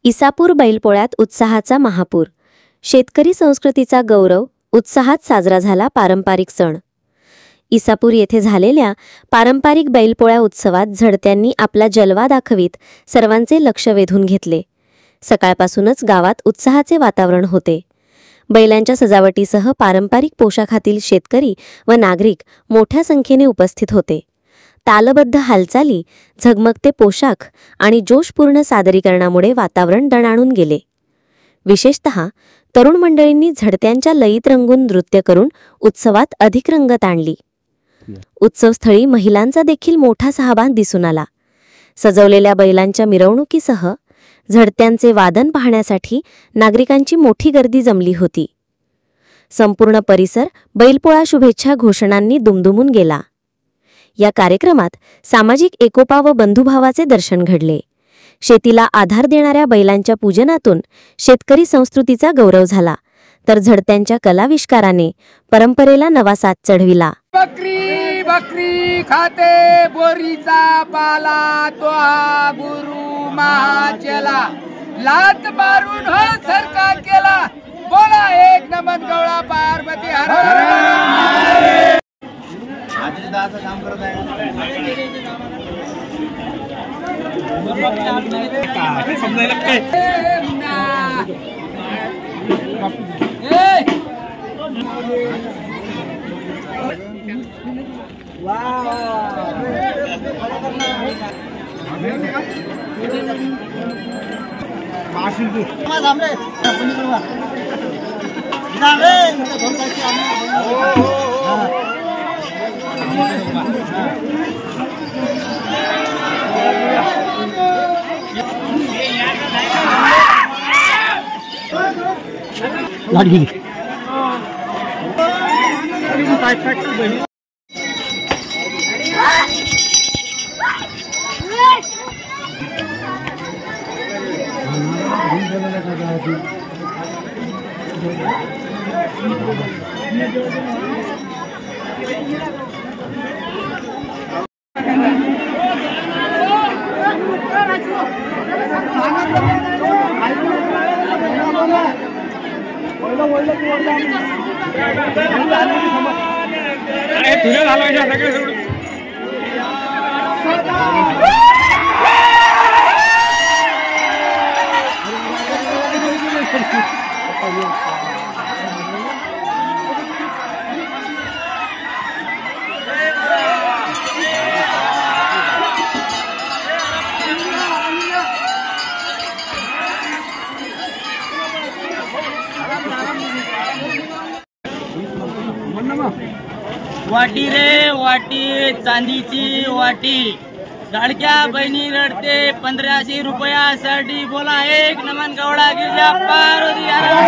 इसापूर बैलपोळ्यात उत्साहाचा महापूर. शेतकरी संस्कृतीचा गौरव, उत्साहात साजरा झाला पारंपरिक सण. इसापूर येथे झालेल्या पारंपरिक बैलपोळ्या उत्सवात झडत्यांनी आपला जलवा दाखवित सर्वांचे लक्ष वेधून घेतले. सकाळपासूनच गावात उत्साहाचे वातावरण होते. बैलांच्या सजावटीसह पारंपरिक पोशाखातील शेतकरी व नागरिक मोठ्या संख्येने उपस्थित होते. तालबद्ध हालचाली, झगमगते पोशाख आणि जोशपूर्ण सादरीकरणामुळे वातावरण दणाणून गेले. विशेषतः तरुण मंडळींनी झडत्यांच्या लयीत रंगून नृत्य करून उत्सवात अधिक रंगत आणली. उत्सवस्थळी महिलांचा देखील मोठा सहभाग दिसून आला. सजवलेल्या बैलांच्या मिरवणुकीसह झडत्यांचे वादन पाहण्यासाठी नागरिकांची मोठी गर्दी जमली होती. संपूर्ण परिसर बैलपोळा शुभेच्छा घोषणांनी दुमदुमून गेला. या कार्यक्रमात सामाजिक एकोपा व बंधुभावाचे दर्शन घडले. शेतीला आधार देणाऱ्या बैलांच्या पूजनातून शेतकरी संस्कृतीचा गौरव झाला, तर झडत्यांच्या कलाविष्काराने परंपरेला नवा साथ चढविला. बकरी बकरी खाते बोरीचा पाला, तो हा गुरु महाचला, लात मारून हो सरकार केला, बोला एक नमन गवळा पार्वती हर हर. काम करत आहे समजायला काय वाटी रे वाटी, चांदीची वाटी, लाडक्या बहिणी रडते 1500 रुपयासाठी, बोला एक नमन गवळा गिरजा पार्वती हर.